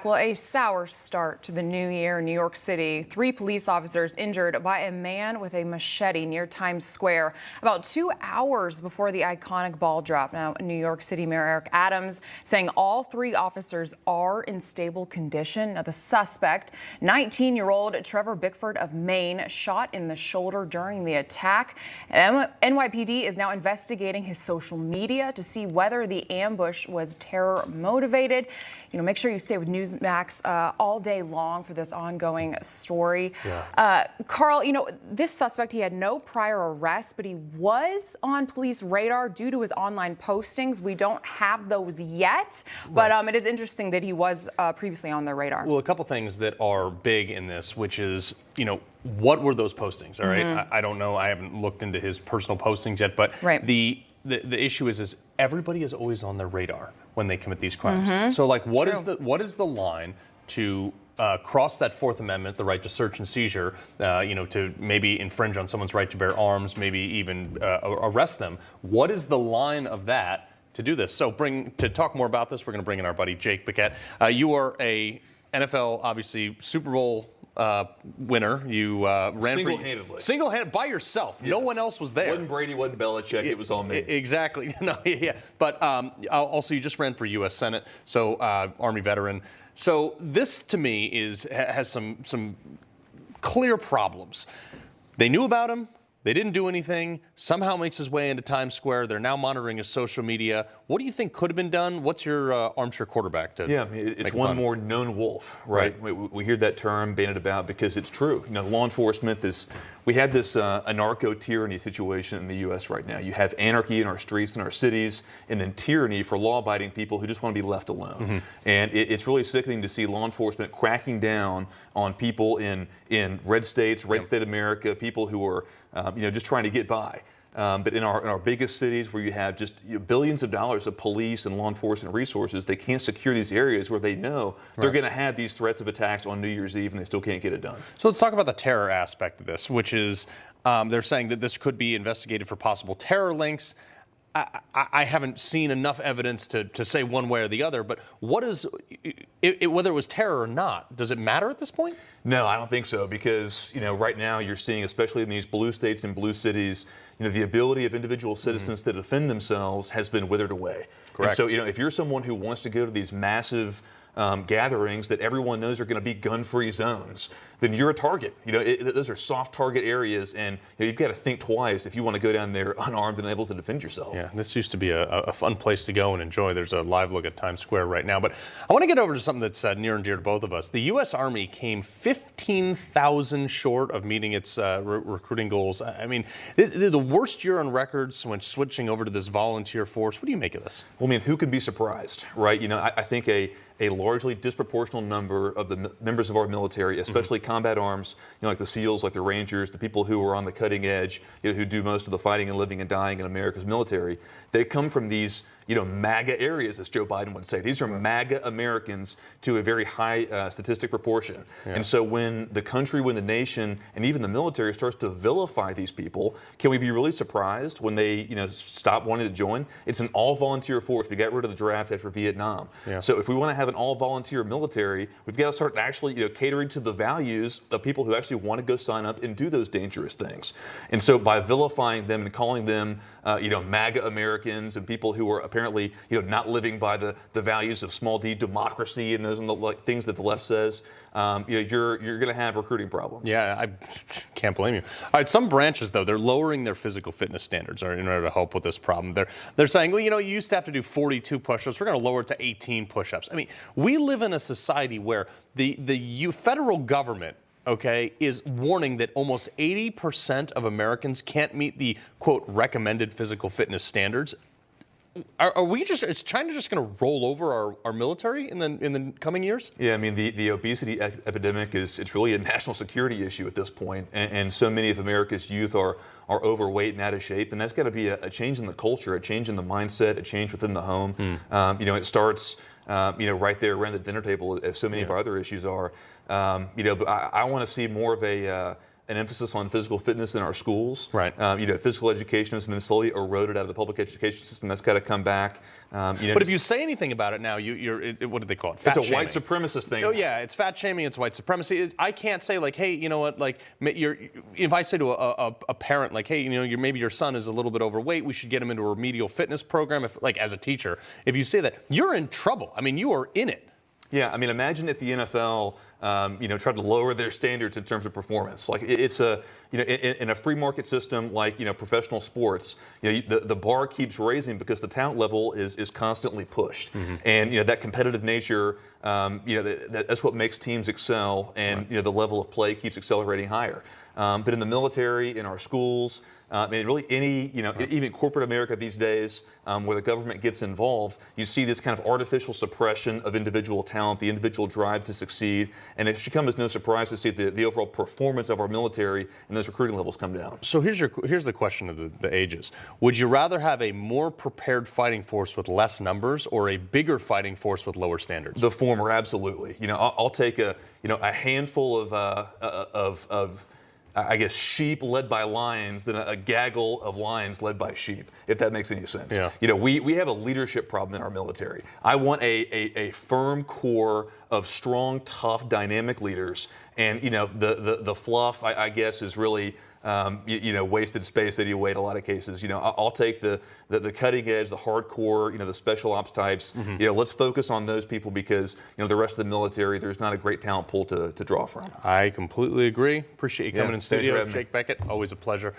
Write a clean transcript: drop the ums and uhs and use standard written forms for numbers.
Well, a sour start to the new year in New York City. 3 police officers injured by a man with a machete near Times Square about 2 hours before the iconic ball drop. Now, New York City Mayor Eric Adams saying all 3 officers are in stable condition. Now, the suspect, 19-year-old Trevor Bickford of Maine, shot in the shoulder during the attack. NYPD is now investigating his social media to see whether the ambush was terror motivated. Make sure you stay with Newsmax all day long for this ongoing story. Yeah. Carl, this suspect, he had no prior arrests, but he was on police radar due to his online postings. We don't have those yet, but it is interesting that he was previously on their radar. Well, a couple things that are big in this, which is, what were those postings? All right. I don't know. I haven't looked into his personal postings yet, but the issue is everybody is always on their radar when they commit these crimes. So, like, what is the line to cross that Fourth Amendment, the right to search and seizure, to maybe infringe on someone's right to bear arms, maybe even arrest them? What is the line of that to do this? So, to talk more about this, we're going to bring in our buddy Jake Bequette. You are a NFL, obviously, Super Bowl winner. You ran single-handedly by yourself. Yes. No one else was there. Wasn't Brady, wasn't Belichick. It was on me. Exactly. No, yeah. But also, you just ran for U.S. Senate, so Army veteran. So this, to me, has some clear problems. They knew about him. They didn't do anything. Somehow makes his way into Times Square. They're now monitoring his social media. What do you think could have been done? What's your armchair quarterback to? Yeah, it's one more known wolf, right? We hear that term bandied about because it's true. Law enforcement. We have this a narco tyranny situation in the U.S. right now. You have anarchy in our streets and our cities, and then tyranny for law-abiding people who just want to be left alone. And it's really sickening to see law enforcement cracking down on people in red states, red state America, people who are just trying to get by. But in our biggest cities where you have just billions of dollars of police and law enforcement resources, they can't secure these areas where they know they're going to have these threats of attacks on New Year's Eve and they still can't get it done. So let's talk about the terror aspect of this, which is they're saying that this could be investigated for possible terror links. I haven't seen enough evidence to say one way or the other, but whether it was terror or not, does it matter at this point? No, I don't think so, because right now you're seeing, especially in these blue states and blue cities, the ability of individual citizens to defend themselves has been withered away. Correct. And so if you're someone who wants to go to these massive gatherings that everyone knows are going to be gun-free zones, then you're a target. Those are soft target areas, and you've got to think twice if you want to go down there unarmed and able to defend yourself. Yeah, this used to be a fun place to go and enjoy. There's a live look at Times Square right now. But I want to get over to something that's near and dear to both of us. The U.S. Army came 15,000 short of meeting its recruiting goals. I mean, they're the worst year on records when switching over to this volunteer force. What do you make of this? Well, I mean, who can be surprised, right? I think a largely disproportional number of the members of our military, especially combat arms, like the SEALs, like the Rangers, the people who are on the cutting edge, who do most of the fighting and living and dying in America's military, they come from these, MAGA areas, as Joe Biden would say. These are MAGA Americans to a very high statistic proportion. Yeah. And so when the country, when the nation, and even the military starts to vilify these people, can we be really surprised when they, stop wanting to join? It's an all-volunteer force. We got rid of the draft after Vietnam. Yeah. So if we want to have an all-volunteer military, we've got to start actually, catering to the values of people who actually want to go sign up and do those dangerous things. And so by vilifying them and calling them, MAGA Americans and people who are apparently, not living by the values of small d democracy and those things that the left says, you're going to have recruiting problems. Yeah, I can't blame you. All right, some branches, though, they're lowering their physical fitness standards in order to help with this problem. They're saying, well, you used to have to do 42 push-ups. We're going to lower it to 18 push-ups. I mean, we live in a society where the federal government, is warning that almost 80% of Americans can't meet the, quote, recommended physical fitness standards. Is China just going to roll over our military in the coming years? Yeah, I mean, the obesity epidemic it's really a national security issue at this point, and so many of America's youth are overweight and out of shape, and that's got to be a change in the culture, a change in the mindset, a change within the home. It starts right there around the dinner table, as so many of our other issues are. But I want to see more of an emphasis on physical fitness in our schools. Right. Physical education has been slowly eroded out of the public education system. That's got to come back. But if you say anything about it now, what do they call it? Fat it's a shaming. white supremacist thing. Oh yeah, it's fat shaming. It's white supremacy. I can't say like, hey, you know what? Like, if I say to a parent like, hey, maybe your son is a little bit overweight, we should get him into a remedial fitness program. If like as a teacher, if you say that, you're in trouble. I mean, you are in it. Yeah, I mean, imagine if the NFL, tried to lower their standards in terms of performance. Like it's in a free market system like professional sports, the bar keeps raising because the talent level is constantly pushed, and that competitive nature, that's what makes teams excel, and the level of play keeps accelerating higher. But in the military, in our schools, really any, even corporate America these days, where the government gets involved, you see this kind of artificial suppression of individual talent, the individual drive to succeed, and it should come as no surprise to see the overall performance of our military and those recruiting levels come down. So here's the question of the ages. Would you rather have a more prepared fighting force with less numbers or a bigger fighting force with lower standards? The former, absolutely. I'll take a handful of I guess sheep led by lions than a gaggle of lions led by sheep, if that makes any sense. Yeah. We have a leadership problem in our military. I want a firm core of strong, tough, dynamic leaders, and the fluff, I guess, is really wasted space anyway in a lot of cases. I'll take the cutting edge, the hardcore, the special ops types. Let's focus on those people because the rest of the military, there's not a great talent pool to draw from. I completely agree. Appreciate you coming in studio, Jake Bequette. Always a pleasure.